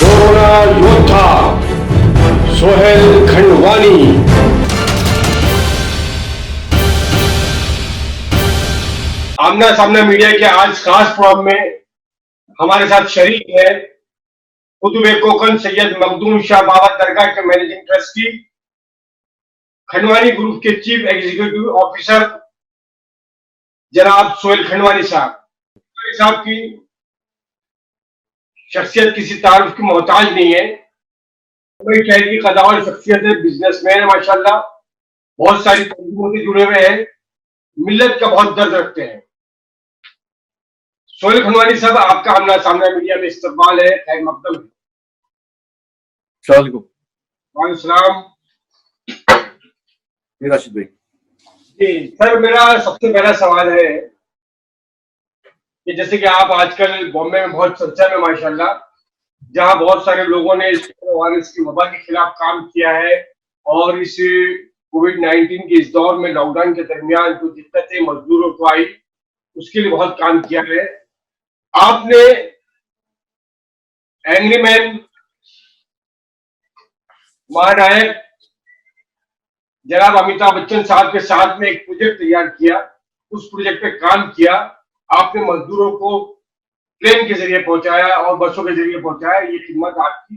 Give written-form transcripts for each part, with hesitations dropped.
Corona योद्धा सोहेल खंडवानी। आमना सामना media के आज खास प्रोग्राम में हमारे साथ शरीक है कुतुब कोकन सैयद मखदूम शाह बाबा दरगाह के मैनेजिंग ट्रस्टी, खंडवानी ग्रुप के चीफ एग्जीक्यूटिव ऑफिसर जनाब सोहेल खंडवानी साहब की शख्सियत किसी तारुफ की मोहताज नहीं है। वही शहर की कदावर शख्सियत है, बिजनेसमैन है माशाल्लाह, बहुत सारी तंजीमों से जुड़े हुए हैं, मिल्लत का बहुत दर्द रखते हैं। सोहेल खंडवानी साहब, आपका आमना सामना मीडिया में इस्तकबाल है, खैर मकदम है। वालेकुम सलाम। राशिद भाई जी सर, मेरा सबसे पहला सवाल है कि जैसे कि आप आजकल बॉम्बे में बहुत चर्चा में माशाल्लाह, जहां बहुत सारे लोगों ने इस वायरस की वबा के खिलाफ काम किया है और इस कोविड-19 के इस दौर में लॉकडाउन के दरमियान जो दिक्कतें मजदूरों को आई उसके लिए बहुत काम किया है। आपने एंग्री मैन महानायक जनाब अमिताभ बच्चन साहब के साथ में एक प्रोजेक्ट तैयार किया, उस प्रोजेक्ट पे काम किया, आपने मजदूरों को ट्रेन के जरिए पहुंचाया और बसों के जरिए पहुंचाया। ये खिदमत आपकी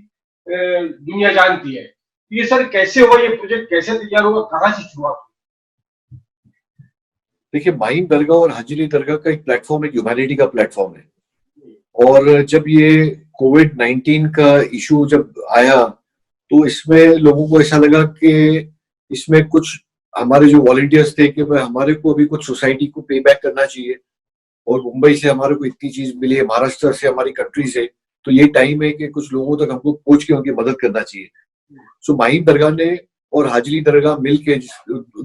दुनिया जानती है। ये सर कैसे हुआ, ये प्रोजेक्ट कैसे तैयार हुआ, कहां से शुरुआत? देखिए, माहीम दरगाह और हाजिरी दरगाह का एक प्लेटफॉर्म, एक ह्यूमैनिटी का प्लेटफॉर्म है। और जब ये कोविड-19 का इशू जब आया तो इसमें लोगों को ऐसा लगा कि इसमें कुछ हमारे जो वॉलंटियर्स थे कि हमारे को अभी कुछ सोसाइटी को पे बैक करना चाहिए, और मुंबई से हमारे को इतनी चीज मिली है, महाराष्ट्र से, हमारी कंट्री से, तो ये टाइम है कि कुछ लोगों तक हमको पहुंच के उनकी मदद करना चाहिए। सो माहीम दरगाह ने और हाजिरी दरगाह मिल के,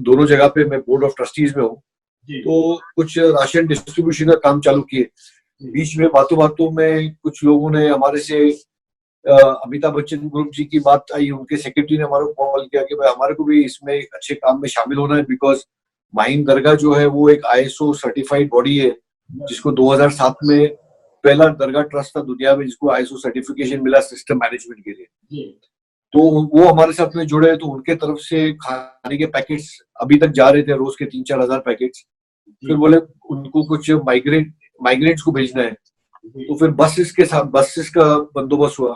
दोनों जगह पे मैं बोर्ड ऑफ ट्रस्टीज में हूँ, तो कुछ राशन डिस्ट्रीब्यूशन का काम चालू किए। बीच में बातों बातों में कुछ लोगों ने हमारे से अमिताभ बच्चन ग्रुप जी की बात आई, उनके सेक्रेटरी ने हमारे को कॉल किया कि भाई हमारे को भी इसमें अच्छे काम में शामिल होना है, बिकॉज माहीम दरगाह जो है वो एक ISO सर्टिफाइड बॉडी है, जिसको 2007 में पहला दरगाह ट्रस्ट था दुनिया में जिसको ISO सर्टिफिकेशन मिला सिस्टम मैनेजमेंट के लिए। तो वो हमारे साथ में जुड़े, तो उनके तरफ से खाने के पैकेट्स अभी तक जा रहे थे, रोज के 3-4 हजार पैकेट्स। फिर बोले उनको कुछ माइग्रेंट्स को भेजना है, तो फिर बसेस का बंदोबस्त हुआ,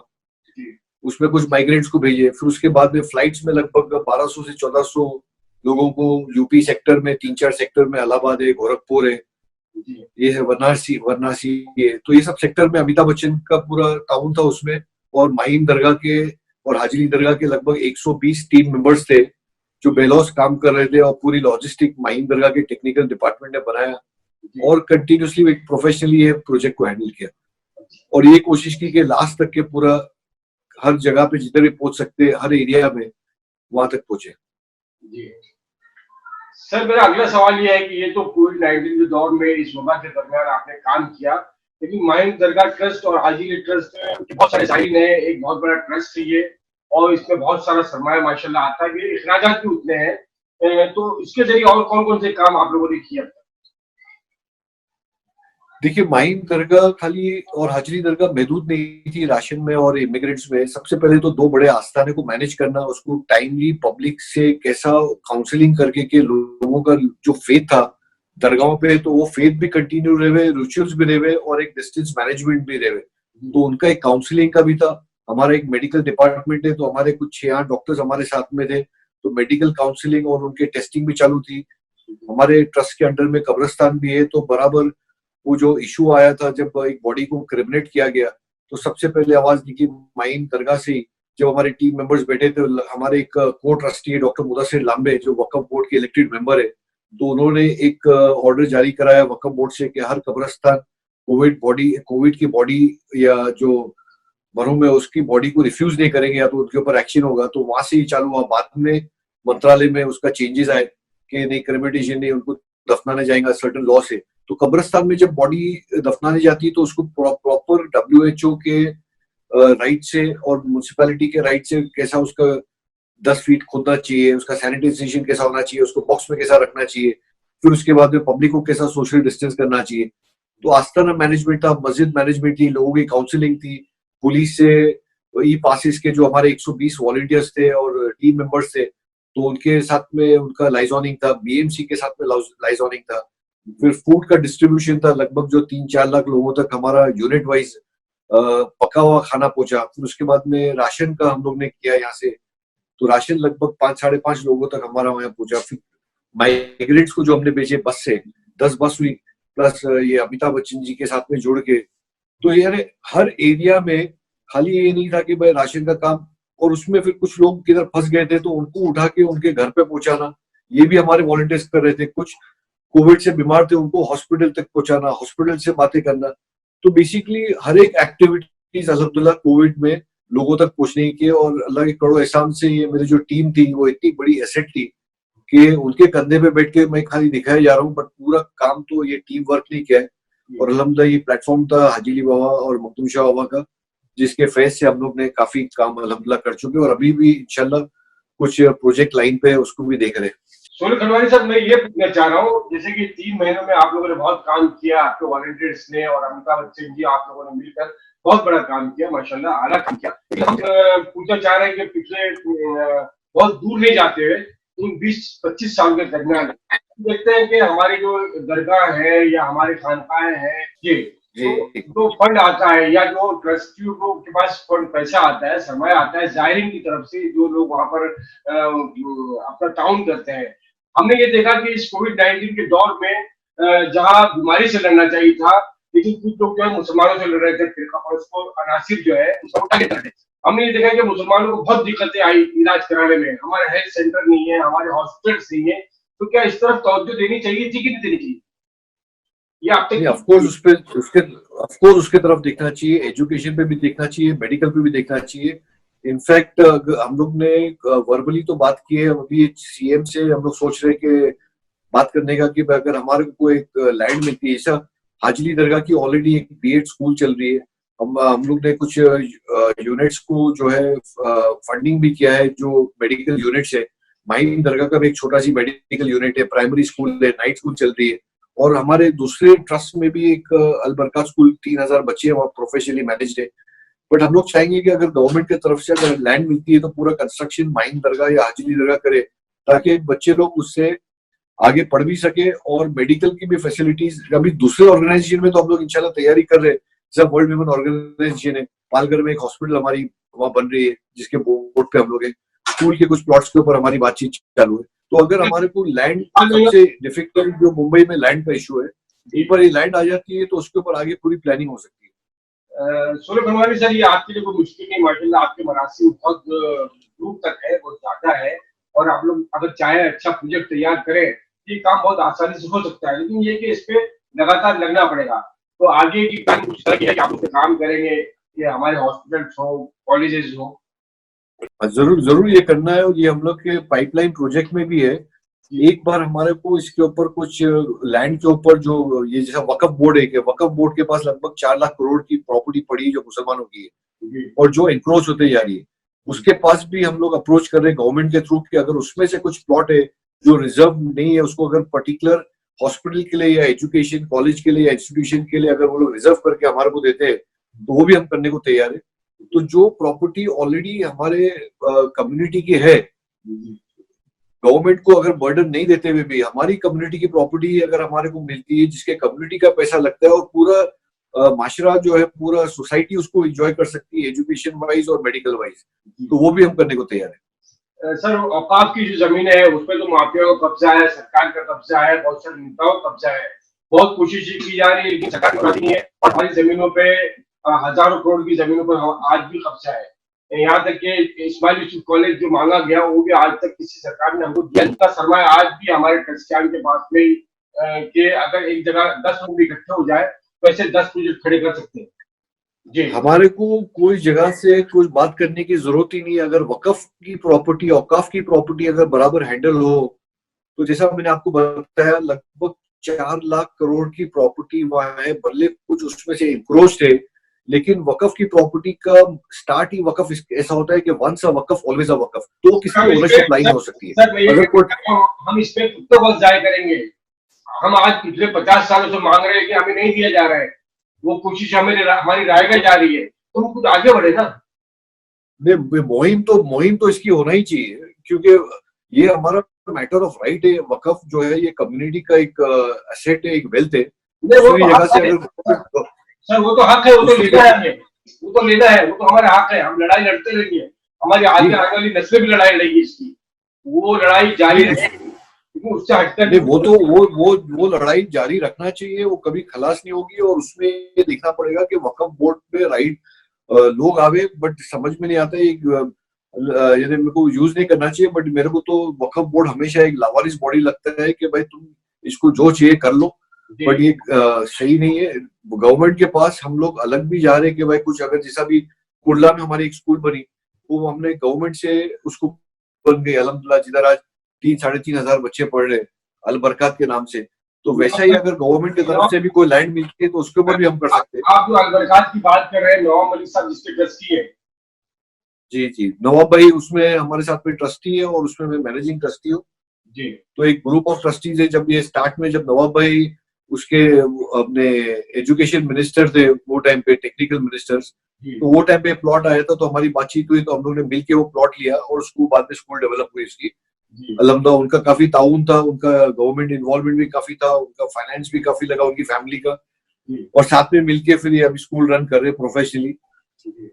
उसमें कुछ माइग्रेंट्स को भेजे। फिर उसके बाद में फ्लाइट्स में लगभग 1200 से 1400 लोगों को यूपी सेक्टर में 3-4 सेक्टर में, इलाहाबाद है, गोरखपुर है, ये है वाराणसी है, तो ये सब सेक्टर में अमिताभ बच्चन का पूरा ताउन था उसमें। और माहीम दरगाह के और हाजिरी दरगाह के लगभग 120 टीम मेंबर्स थे जो बेलौस काम कर रहे थे, और पूरी लॉजिस्टिक माहीम दरगाह के टेक्निकल डिपार्टमेंट ने बनाया और कंटिन्यूसली एक प्रोफेशनली ये प्रोजेक्ट को हैंडल किया, और ये कोशिश की कि लास्ट तक के पूरा हर जगह पे जिधर भी पहुंच सकते, हर एरिया में वहां तक पहुंचे। जी सर, मेरा अगला सवाल ये है कि ये तो कोविड-19 के दौर में इस वबा के दरमियान आपने काम किया, लेकिन माहीम दरगाह ट्रस्ट और हाजिरी ट्रस्ट बहुत सारे साइन है, एक बहुत बड़ा ट्रस्ट है ये, और इसमें बहुत सारा सरमाया माशाल्लाह आता है, ये अखराजात भी उतने हैं, तो इसके जरिए और कौन कौन से काम आप लोगों ने किया? देखिए, माहीम दरगाह खाली और हाजिरी दरगाह महदूद नहीं थी राशन में और इमिग्रेंट्स में। सबसे पहले तो 2 बड़े आस्थाने को मैनेज करना, उसको टाइमली पब्लिक से कैसा काउंसलिंग करके के लोगों का जो फेथ था दरगाहों पे, तो वो फेथ भी कंटिन्यू रहे, रिचुअल्स भी रहे और एक डिस्टेंस मैनेजमेंट भी रहे, तो उनका एक काउंसलिंग का भी था। हमारा एक मेडिकल डिपार्टमेंट है, तो हमारे कुछ 6-8 डॉक्टर्स हमारे साथ में थे, तो मेडिकल काउंसलिंग और उनके टेस्टिंग भी चालू थी। हमारे ट्रस्ट के अंडर में कब्रिस्तान भी है, तो बराबर वो जो इशू आया था जब एक बॉडी को क्रिमिनेट किया गया, तो सबसे पहले आवाज निकली माहीम दरगाह से। जब हमारे टीम मेंबर्स बैठे थे, हमारे एक को ट्रस्टी है डॉक्टर मुदस्सिर लांबे, जो वक्फ बोर्ड के इलेक्टेड मेंबर है, तो उन्होंने एक ऑर्डर जारी कराया वक्फ बोर्ड से कि हर कब्रिस्तान कोविड की बॉडी या जो मरहूम है उसकी बॉडी को रिफ्यूज नहीं करेंगे या तो उनके ऊपर एक्शन होगा। तो वहां से ही चालू हुआ। बाद में मंत्रालय में उसका चेंजेस आए कि नहीं, क्रिमिनेशन नहीं, उनको दफनाने जाएगा सर्टेन लॉ से। तो कब्रिस्तान में जब बॉडी दफनाने जाती है तो उसको प्रॉपर WHO के राइट से और म्युनिसिपैलिटी के राइट से कैसा उसका 10 फीट खोदना चाहिए, उसका सैनिटाइजेशन कैसा होना चाहिए, उसको बॉक्स में कैसा रखना चाहिए, फिर उसके बाद में पब्लिक को कैसा सोशल डिस्टेंस करना चाहिए। तो आस्थाना मैनेजमेंट था, मस्जिद मैनेजमेंट थी, लोगों की काउंसलिंग थी, पुलिस से ई पासिस के जो हमारे 120 वॉलंटियर्स थे और टीम मेंबर्स थे, तो उनके साथ में उनका लाइजॉनिंग था, बीएमसी के साथ में लाइजॉनिंग था। फिर फूड का डिस्ट्रीब्यूशन था, लगभग जो 3-4 लाख लोगों तक हमारा यूनिट वाइज पका हुआ खाना पहुंचा। फिर उसके बाद में राशन का हम लोग ने किया यहाँ से, तो राशन लगभग 5-5.5 लोगों तक हमारा वहां पहुंचा। फिर माइग्रेंट्स को जो हमने भेजे बस से, 10 बस हुई, प्लस ये अमिताभ बच्चन जी के साथ में जोड़ के, तो यानी हर एरिया में खाली ये नहीं था कि भाई राशन का काम, और उसमें फिर कुछ लोग किधर फंस गए थे तो उनको उठा के उनके घर पे पहुंचाना, ये भी हमारे वॉलंटियर्स कर रहे थे। कुछ कोविड से बीमार थे, उनको हॉस्पिटल तक पहुंचाना, हॉस्पिटल से बातें करना। तो बेसिकली हर एक एक्टिविटीज अल्हम्दुलिल्लाह कोविड में लोगों तक पहुंचने की। और अल्लाह के करोड़ों एहसान से ये मेरी जो टीम थी वो इतनी बड़ी एसेट थी कि उनके कंधे पे बैठ के मैं खाली दिखाया जा रहा हूँ, बट पूरा काम तो ये टीम वर्क ने किया है। और अल्हम्दुलिल्लाह ये प्लेटफॉर्म था हाजी अली बाबा और मखदूम शाह बाबा का, जिसके फेज से हम लोग ने काफी काम अल्हम्दुलिल्लाह कर चुके हैं, और अभी भी इंशाल्लाह कुछ प्रोजेक्ट लाइन पे है, उसको भी देख रहे हैं। सोनू खंडवानी साहब, मैं ये पूछना चाह रहा हूँ, जैसे कि 3 महीनों में आप लोगों ने बहुत काम किया, आपके वॉलंटियर्स ने और अमिताभ बच्चन जी आप लोगों ने मिलकर बहुत बड़ा काम किया, माशाल्लाह आला काम किया। लेकिन हम पूछना चाह रहे हैं कि पिछले बहुत दूर नहीं जाते हुए इन 20-25 साल के दरमियान देखते हैं कि हमारी जो दरगाह है या हमारे खानकाएं हैं, ये जी जो फंड आता है या जो ट्रस्टियों को के पास फंड पैसा आता है, सरमाया आता है जायरीन की तरफ से, जो लोग वहां पर अपना टाउन करते हैं। हमने ये देखा कि इस कोविड-19 के दौर में जहां बीमारी से लड़ना चाहिए था, लेकिन कुछ लोग जो है मुसलमानों से लड़ रहे थे, फिरका परस्त को अनासिर जो है उसका उठा के रहे थे। हमने ये देखा कि मुसलमानों को बहुत दिक्कतें आई इलाज कराने में, हमारे हेल्थ सेंटर नहीं है, हमारे हॉस्पिटल्स नहीं है। तो क्या इस तरफ तवज्जो देनी चाहिए थी कि नहीं देनी चाहिए? ये आप तक नहीं, ऑफकोर्स उसके तरफ देखना चाहिए, एजुकेशन पे भी देखना चाहिए, मेडिकल पे भी देखना चाहिए। इनफैक्ट हम लोग ने वर्बली तो बात की है, अभी सीएम से हम लोग सोच रहे हैं कि बात करने का कि अगर हमारे को एक लैंड मिलती है, ऐसा हाजिली दरगाह की ऑलरेडी एक बीएड स्कूल चल रही है। हम लोग ने कुछ यूनिट्स को जो है फंडिंग भी किया है, जो मेडिकल यूनिट्स है। माहिम दरगाह का भी एक छोटा सी मेडिकल यूनिट है, प्राइमरी स्कूल है, नाइट स्कूल चल रही है। और हमारे दूसरे ट्रस्ट में भी एक अलबरका स्कूल 3,000 बच्चे हैं, वहाँ प्रोफेशनली मैनेज्ड है। बट हम लोग चाहेंगे कि अगर गवर्नमेंट की तरफ से अगर लैंड मिलती है तो पूरा कंस्ट्रक्शन माहिम दरगाह या हाजिली दरगाह करे, ताकि बच्चे लोग उससे आगे पढ़ भी सके। और मेडिकल की भी फैसिलिटीज अभी दूसरे ऑर्गेनाइजेशन में तो हम लोग इंशाल्लाह तैयारी कर रहे हैं। जैसे वर्ल्ड विमेन ऑर्गेनाइजेशन है, पालघर में एक हॉस्पिटल हमारी वहाँ बन रही है, जिसके बोर्ड पे हम लोग हैं। स्कूल के कुछ प्लॉट्स के ऊपर हमारी बातचीत चालू है। तो अगर हमारे को लैंड, सबसे डिफिकल्ट जो मुंबई में लैंड का इशू है, ऊपर ये लैंड आ जाती है तो उसके ऊपर आगे पूरी प्लानिंग हो सकती है। सोनू खंडवानी सर, ये आपके लिए कोई मुश्किल नहीं, माशाल्लाह आपके मनासिब बहुत दूर तक है, बहुत ज्यादा है। और आप लोग अगर चाहे अच्छा प्रोजेक्ट तैयार करें, ये काम बहुत आसानी से हो सकता है। लेकिन ये कि इस पे लगातार लगना पड़ेगा। तो आगे की प्लान कुछ तरह की है कि आप लोग काम करेंगे, ये हमारे हॉस्पिटल्स हो, कॉलेजेस हो? जरूर जरूर ये करना है, और ये हम लोग के पाइपलाइन प्रोजेक्ट में भी है। एक बार हमारे को इसके ऊपर कुछ लैंड के ऊपर जो ये जैसा वक्फ बोर्ड है, कि वक्फ बोर्ड के पास लगभग 4 लाख करोड़ की प्रॉपर्टी पड़ी है जो मुसलमानों की है, और जो इंक्रोच होते जा रही है, उसके पास भी हम लोग अप्रोच कर रहे हैं गवर्नमेंट के थ्रू कि अगर उसमें से कुछ प्लॉट है जो रिजर्व नहीं है, उसको अगर पर्टिकुलर हॉस्पिटल के लिए या एजुकेशन कॉलेज के लिए या इंस्टीट्यूशन के लिए अगर वो लोग रिजर्व करके हमारे को देते हैं, तो वो भी हम करने को तैयार है। तो जो प्रॉपर्टी ऑलरेडी हमारे कम्युनिटी की है, गवर्नमेंट को अगर बर्डन नहीं देते हुए भी हमारी कम्युनिटी की प्रॉपर्टी अगर हमारे को मिलती है, जिसके कम्युनिटी का पैसा लगता है, और पूरा माशरा जो है, पूरा सोसाइटी उसको एंजॉय कर सकती है एजुकेशन वाइज और मेडिकल वाइज, तो वो भी हम करने को तैयार है। सर, औकाफ की जो जमीन है उसपे तो माफिया का कब्जा है, सरकार का कब्जा है, बहुत सारे नेताओं का कब्जा है। बहुत कोशिश की जा रही है लेकिन सरकार को नहीं है, और हमारी जमीनों पे हजारों करोड़ की जमीनों पर आज भी कब्जा है। यहाँ तक कि इस्माइल यूसुफ कॉलेज जो मांगा गया वो भी आज तक किसी सरकार ने हमको दिया। का सरमाया आज भी हमारे ट्रस्टियान के पास में कि अगर एक जगह 10 लोग इकट्ठे हो जाए तो ऐसे 10 प्रोजेक्ट खड़े कर सकते हैं। जी, हमारे को कोई जगह से कुछ बात करने की जरूरत ही नहीं है। अगर वकफ की प्रॉपर्टी, औकाफ की प्रॉपर्टी अगर बराबर हैंडल हो, तो जैसा मैंने आपको बताया लगभग 4 लाख करोड़ की प्रॉपर्टी वहां है, भले कुछ उसमें से इंक्रोच थे, लेकिन वकफ की प्रॉपर्टी का स्टार्ट ही वकफ ऐसा होता है कि once a Waqf always a वकफ, तो किसकी ओनरशिप लाइन हो सकती है। सर मैं ये अगर कोई हम इस पे कितना वक्त जाया करेंगे? हम आज पिछले 50 सालों से मांग रहे हैं कि हमें नहीं दिया जा रहा है, वो कोशिश हमारी रायगढ़ जा रही है, तो हम कुछ आगे बढ़े ना। नहीं, मुहिम तो इसकी होना ही चाहिए, क्योंकि ये हमारा मैटर ऑफ राइट है। वक्फ जो है ये कम्युनिटी का एक एसेट है, एक वेल्थ है। नहीं वो दूसरी तो जगह हक से है अगर सर, वो तो हक है, वो तो दूसरी लेना है जगह हमें, वो तो लेना है, वो तो हमारा हक है, हम लड़ाई लड़ते रहेंगे, हमारी जी आगे आने वाली नस्लें भी लड़ाई लड़ेगी इसकी, वो लड़ाई जारी नहीं रहेगी, लेकिन उससे हटकर नहीं, वो तो वो लड़ाई जारी रखना चाहिए, वो कभी खलास नहीं होगी। और उसमें ये देखना पड़ेगा कि वक्फ बोर्ड पे राइट लोग आवे, बट समझ में नहीं आता एक यानी मेरे को यूज नहीं करना चाहिए, बट मेरे को तो वक्फ बोर्ड हमेशा एक लावारिस बॉडी लगता है कि भाई तुम इसको जो चाहिए कर लो। जी बट ये सही नहीं है। गवर्नमेंट के पास हम लोग अलग भी जा रहे हैं कि भाई कुछ अगर जैसा भी कुर्ला में हमारी एक स्कूल बनी, वो हमने गवर्नमेंट से उसको बन गई अल्हम्दुलिल्लाह, जिधर आज 3-3,500 बच्चे पढ़ रहे हैं अल बरकत के नाम से। तो वैसा ही अगर गवर्नमेंट की तरफ से भी कोई लैंड मिलती है तो उसके ऊपर भी हम कर सकते हैं। आप जो अलबरकात की बात कर रहे हैं, नवाब मलिक साहब जिसके ट्रस्टी है। जी जी, नवाब भाई उसमें हमारे साथ में ट्रस्टी है और उसमें मैं मैनेजिंग ट्रस्टी हूँ। जी तो एक ग्रुप ऑफ ट्रस्टीज है। जब ये स्टार्ट में जब नवाब भाई उसके अपने एजुकेशन मिनिस्टर थे वो टाइम पे, टेक्निकल मिनिस्टर्स, जी तो वो टाइम पे प्लॉट आया था तो हमारी बातचीत हुई, तो हम लोग ने मिलके वो प्लॉट लिया और उसको बाद में स्कूल डेवलप हुई इसकी। जी अल्हम्दुलिल्लाह उनका काफी ताउन था, उनका गवर्नमेंट इन्वॉल्वमेंट भी काफी था, उनका फाइनेंस भी काफी लगा उनकी फैमिली का, जी और साथ में मिलके फिर ये अभी स्कूल रन कर रहे हैं प्रोफेशनली। जी।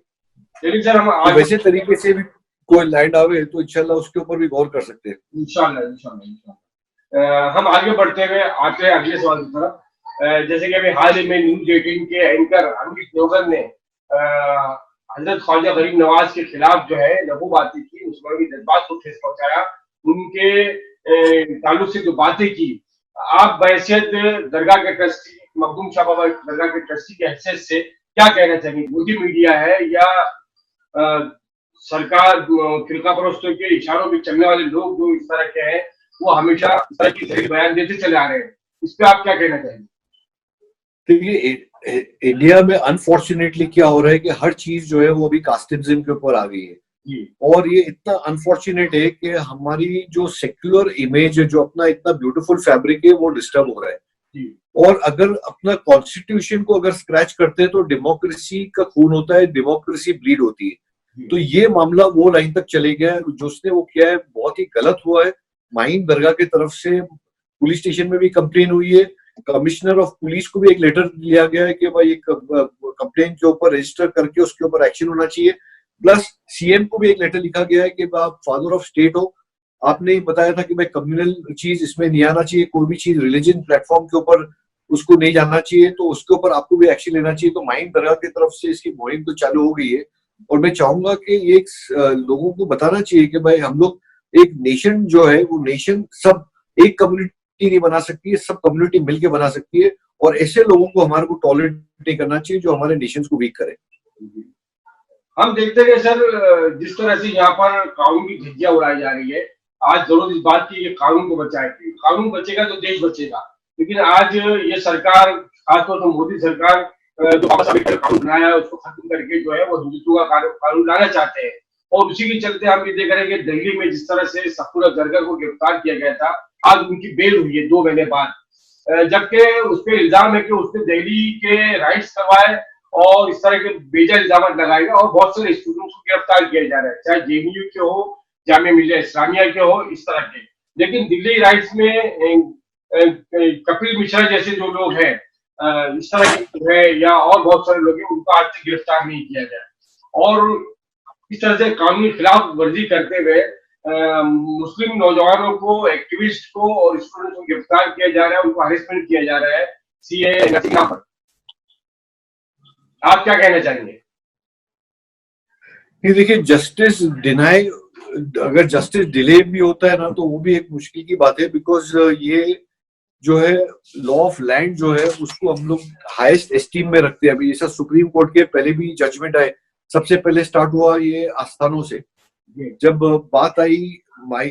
लेकिन सर हम तो आगे वैसे तरीके से भी कोई लैंड आवे तो इंशाल्लाह उसके ऊपर भी गौर कर सकते हैं। इंशाल्लाह इंशाल्लाह इंशाल्लाह हम आगे बढ़ते हुए आते हैं अगले सवाल की तरफ। जैसे कि अभी हाल ही में न्यूज 18 के एंकर अमित लोगन ने हजरत ख्वाजा गरीब नवाज के खिलाफ जो है लघु बातें की, उसमें भी जज्बात को ठेस पहुंचाया, उनके ताल्लुक से जो बातें की। आप बहैसियत दरगाह के ट्रस्टी, मखदूम शाह बाबा दरगाह के ट्रस्टी की हैसियत से क्या कहना चाहेंगे? मोदी मीडिया है या अ, सरकार, फिरका परस्तों के इशारों पे चलने वाले लोग जो इस तरह के हैं, वो हमेशा इस तरह की सही बयान देते चले आ रहे हैं, इस पे आप क्या कहना चाहेंगे? देखिए इंडिया में अनफॉर्चुनेटली क्या हो रहा है कि हर चीज जो है वो अभी कास्टिज्म के ऊपर आ गई है। जी और ये इतना अनफॉर्चुनेट है कि हमारी जो सेक्युलर इमेज है, जो अपना इतना ब्यूटीफुल फैब्रिक है, वो डिस्टर्ब हो रहा है। जी और अगर अपना कॉन्स्टिट्यूशन को अगर स्क्रैच करते हैं तो डेमोक्रेसी का खून होता है, डेमोक्रेसी ब्लीड होती है। जी तो ये मामला वो लाइन तक चले गया है। जो उसने वो किया है बहुत ही गलत हुआ है। माहिम दरगाह की तरफ से पुलिस स्टेशन में भी कंप्लेन हुई है, कमिश्नर ऑफ पुलिस को भी एक लेटर लिया गया है कि भाई एक कंप्लेन के ऊपर रजिस्टर करके उसके ऊपर एक्शन होना चाहिए। प्लस सीएम को भी एक लेटर लिखा गया है कि आप फादर ऑफ स्टेट हो, आपने बताया था कि भाई कम्युनल चीज इसमें नहीं आना चाहिए, कोई भी चीज रिलीजन प्लेटफॉर्म के ऊपर उसको नहीं जाना चाहिए, तो उसके ऊपर आपको भी एक्शन लेना चाहिए। तो माहिम दरगाह की तरफ से इसकी मुहिम तो चालू हो गई है। और मैं चाहूंगा कि ये लोगों को बताना चाहिए कि भाई हम लोग एक नेशन जो है वो नेशन सब एक कम्युनिटी नहीं बना सकती है, सब कम्युनिटी मिलकर बना सकती है। और ऐसे लोगों को हमारे को टॉलरेट नहीं करना चाहिए जो हमारे नेशन को वीक करे। हम देखते हैं कि सर जिस तरह से यहाँ पर कानून की धज्जियां उड़ाई जा रही है, आज जरूरत इस बात की कि कानून को बचाए, कानून बचेगा तो देश बचेगा। लेकिन आज ये सरकार, खासतौर पर मोदी सरकार, जो बाबा साहब ने कानून बनाया है उसको खत्म करके जो है वो हिंदुत्व का कानून लाना चाहते हैं। और उसी के चलते हम ये देख रहे हैं कि दिल्ली में जिस तरह से सफूरा जरगर को गिरफ्तार किया गया था, आज उनकी बेल हुई है 2 महीने बाद। जबकि उस पर इल्जाम है कि उसने दिल्ली के राइट्स करवाए और इस तरह के बेजा इल्जाम लगाएगा, और बहुत सारे स्टूडेंट्स को गिरफ्तार किया जा रहा है, चाहे जेएनयू के हो, जामिया मिल्लिया इस्लामिया के हो, इस तरह के। लेकिन दिल्ली राइट्स में कपिल मिश्रा जैसे जो लोग हैं, इस तरह के है, या और बहुत सारे लोग हैं, उनको आज तक गिरफ्तार नहीं किया गया। और इस तरह से कानूनी खिलाफ वर्जी करते हुए मुस्लिम नौजवानों को, एक्टिविस्ट को और स्टूडेंट्स को गिरफ्तार किया जा रहा है, उनको हरेसमेंट किया जा रहा है सीए नसीमा पर। आप क्या कहना चाहेंगे? ये देखिए जस्टिस डिनाई, अगर जस्टिस डिले भी होता है ना तो वो भी एक मुश्किल की बात है। बिकॉज ये जो है लॉ ऑफ लैंड जो है उसको हम लोग हाईएस्ट एस्टीम में रखते हैं। अभी जैसा सुप्रीम कोर्ट के पहले भी जजमेंट आए, सबसे पहले स्टार्ट हुआ ये आस्थानों से। जब बात आई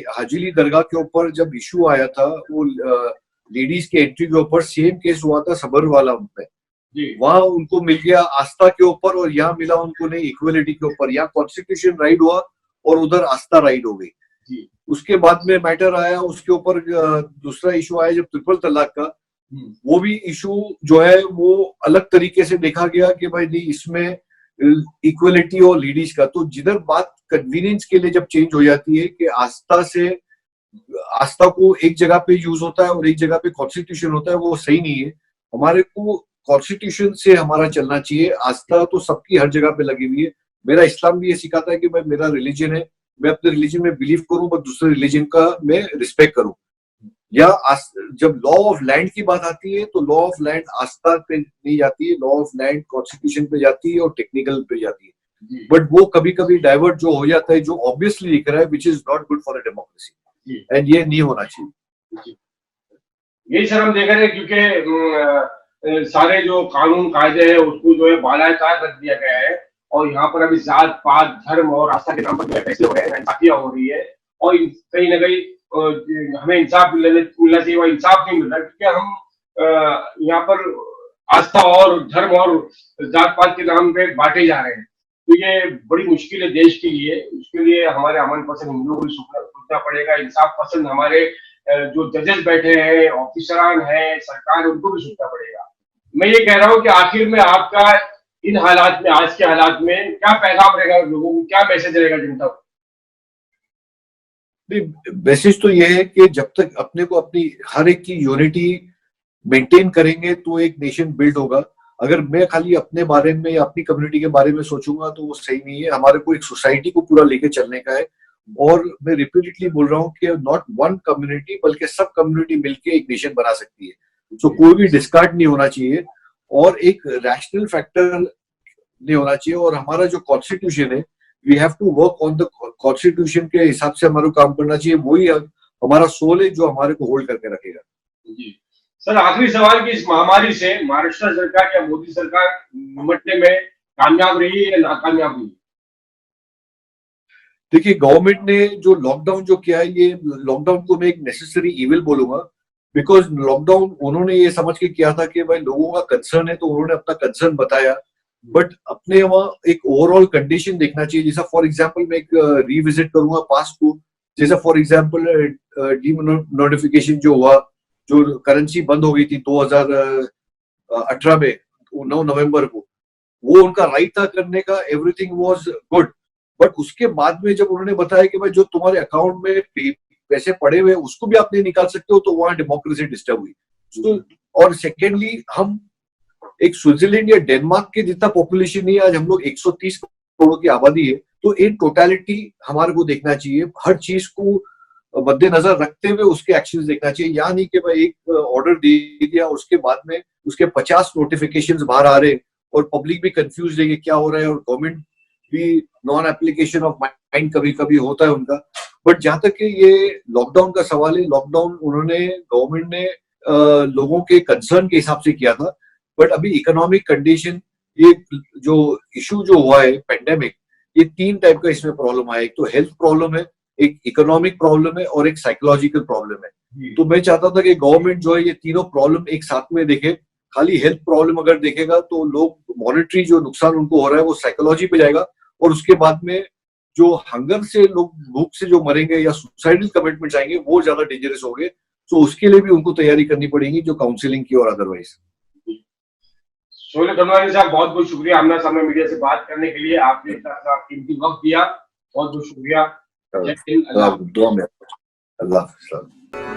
हाजिली दरगाह के ऊपर, जब इशू आया था वो लेडीज के एंट्री के ऊपर, सेम केस हुआ था सबरवाला में। वहां उनको मिल गया आस्था के ऊपर और यहाँ मिला उनको नहीं इक्वलिटी के ऊपर। यहाँ कॉन्स्टिट्यूशन राइट हुआ और उधर आस्था राइट हो गई। उसके बाद में मैटर आया, उसके ऊपर दूसरा इशू आया जब ट्रिपल तलाक का, वो भी इशू जो है वो अलग तरीके से देखा गया कि भाई नहीं इसमें इक्वलिटी और लीडीज का। तो जिधर बात कन्वीनियंस के लिए जब चेंज हो जाती है कि आस्था को एक जगह पे यूज होता है और एक जगह पे कॉन्स्टिट्यूशन होता है, वो सही नहीं है। हमारे को कॉन्स्टिट्यूशन से हमारा चलना चाहिए। आस्था तो सबकी हर जगह पे लगी हुई है। मेरा इस्लाम भी ये सिखाता है कि मेरा रिलीजन है, मैं अपने रिलीजन में बिलीव करूं, बट दूसरे रिलीजन का मैं रिस्पेक्ट करूं। या जब लॉ ऑफ लैंड की बात आती है तो लॉ ऑफ लैंड आस्था पे नहीं जाती है, लॉ ऑफ लैंड कॉन्स्टिट्यूशन पे जाती है और टेक्निकल पे जाती है। बट वो कभी कभी डाइवर्ट जो हो जाता है, जो ऑब्वियसली दिख रहा है, which is not good for a democracy, and ये नहीं होना चाहिए। यही सर हम देख रहे हैं, क्योंकि सारे जो कानून कायदे हैं उसको जो है बालाकार रख दिया गया है, और यहाँ पर अभी जात पात धर्म और आस्था के नाम पर फैसले हो रहे हैं, नाइंसाफियां हो रही है, और कहीं ना कहीं हमें इंसाफ मिलना चाहिए, और इंसाफ नहीं मिल रहा, क्योंकि हम यहाँ पर आस्था और धर्म और जात पात के नाम पे बांटे जा रहे हैं। तो ये बड़ी मुश्किल है देश के लिए। उसके लिए हमारे अमन पसंद हिंदुओं को सोचना पड़ेगा, इंसाफ पसंद हमारे जो जजेस बैठे हैं, ऑफिसरान हैं, सरकार, उनको भी सोचना पड़ेगा। मैं ये कह रहा हूँ कि आखिर में आपका इन हालात में, आज के हालात में क्या पैगाम रहेगा लोगों को, क्या मैसेज रहेगा जनता को? मैसेज तो ये है कि जब तक अपने को अपनी हर एक की यूनिटी मेंटेन करेंगे तो एक नेशन बिल्ड होगा। अगर मैं खाली अपने बारे में या अपनी कम्युनिटी के बारे में सोचूंगा तो वो सही नहीं है। हमारे को एक सोसाइटी को पूरा लेके चलने का है, और मैं रिपीटेडली बोल रहा हूँ कि नॉट वन कम्युनिटी बल्कि सब कम्युनिटी मिलके एक नेशन बना सकती है। तो कोई भी डिस्कार्ड नहीं होना चाहिए, और एक रैशनल फैक्टर नहीं होना चाहिए। और हमारा जो कॉन्स्टिट्यूशन है, we have to work on the constitution के हिसाब से हमारे को काम करना चाहिए। वही हमारा सोल है जो हमारे को होल्ड करके रखेगा। जी सर, आखिरी सवाल कि इस महामारी से महाराष्ट्र सरकार या मोदी सरकार निपटने में कामयाब रही है या नाकामयाब रही? देखिए, गवर्नमेंट ने जो लॉकडाउन जो किया है, ये लॉकडाउन को मैं एक नेसेसरी इविल बोलूंगा, बिकॉज लॉकडाउन उन्होंने ये समझ के किया था कि भाई लोगों का कंसर्न है, तो उन्होंने अपना कंसर्न बताया। बट अपने वहां एक ओवरऑल कंडीशन देखना चाहिए। जैसा फॉर एग्जांपल मैं एक रिविजिट करूंगा पास्ट को, जैसा फॉर एग्जांपल डीमोनेटाइजेशन जो हुआ, जो करेंसी बंद हो गई थी 2018 में 9 नवंबर को, वो उनका राइट था करने का, एवरीथिंग वाज गुड। बट उसके बाद में जब उन्होंने बताया कि भाई जो तुम्हारे अकाउंट में पैसे पड़े हुए उसको भी आप नहीं निकाल सकते हो, तो वहां डेमोक्रेसी डिस्टर्ब हुई। तो और सेकेंडली, हम एक स्विट्जरलैंड या डेनमार्क के जितना पॉपुलेशन नहीं है, आज हम लोग 130 करोड़ की आबादी है। तो इन टोटलिटी हमारे को देखना चाहिए, हर चीज को मद्देनजर रखते हुए उसके एक्शंस देखना चाहिए। या नहीं कि भाई एक ऑर्डर दे दिया, उसके बाद में उसके 50 नोटिफिकेशंस बाहर आ रहे और पब्लिक भी कंफ्यूज है कि क्या हो रहा है, और गवर्नमेंट भी नॉन एप्लीकेशन ऑफ माइंड कभी कभी होता है उनका। बट जहां तक कि ये लॉकडाउन का सवाल है, लॉकडाउन गवर्नमेंट ने लोगों के कंसर्न के हिसाब से किया था। बट अभी इकोनॉमिक कंडीशन, ये जो इशू जो हुआ है पेंडेमिक, ये 3 टाइप का इसमें प्रॉब्लम आया। एक तो हेल्थ प्रॉब्लम है, एक इकोनॉमिक प्रॉब्लम है, और एक साइकोलॉजिकल प्रॉब्लम है। तो मैं चाहता था कि गवर्नमेंट जो है ये तीनों प्रॉब्लम एक साथ में देखे। खाली हेल्थ प्रॉब्लम अगर देखेगा तो लोग मॉनेटरी जो नुकसान उनको हो रहा है वो साइकोलॉजी पे जाएगा, और उसके बाद में जो हंगर से लोग भूख से जो मरेंगे या सुसाइडल कमिटमेंट आएंगे वो ज्यादा डेंजरस हो गए। तो उसके लिए भी उनको तैयारी करनी पड़ेगी, जो काउंसलिंग की और अदरवाइज। शोले धनवानी साहब, बहुत बहुत शुक्रिया आमना सामने मीडिया से बात करने के लिए। आपने इतना कीमती वक्त दिया, बहुत बहुत शुक्रिया। अल्लाह।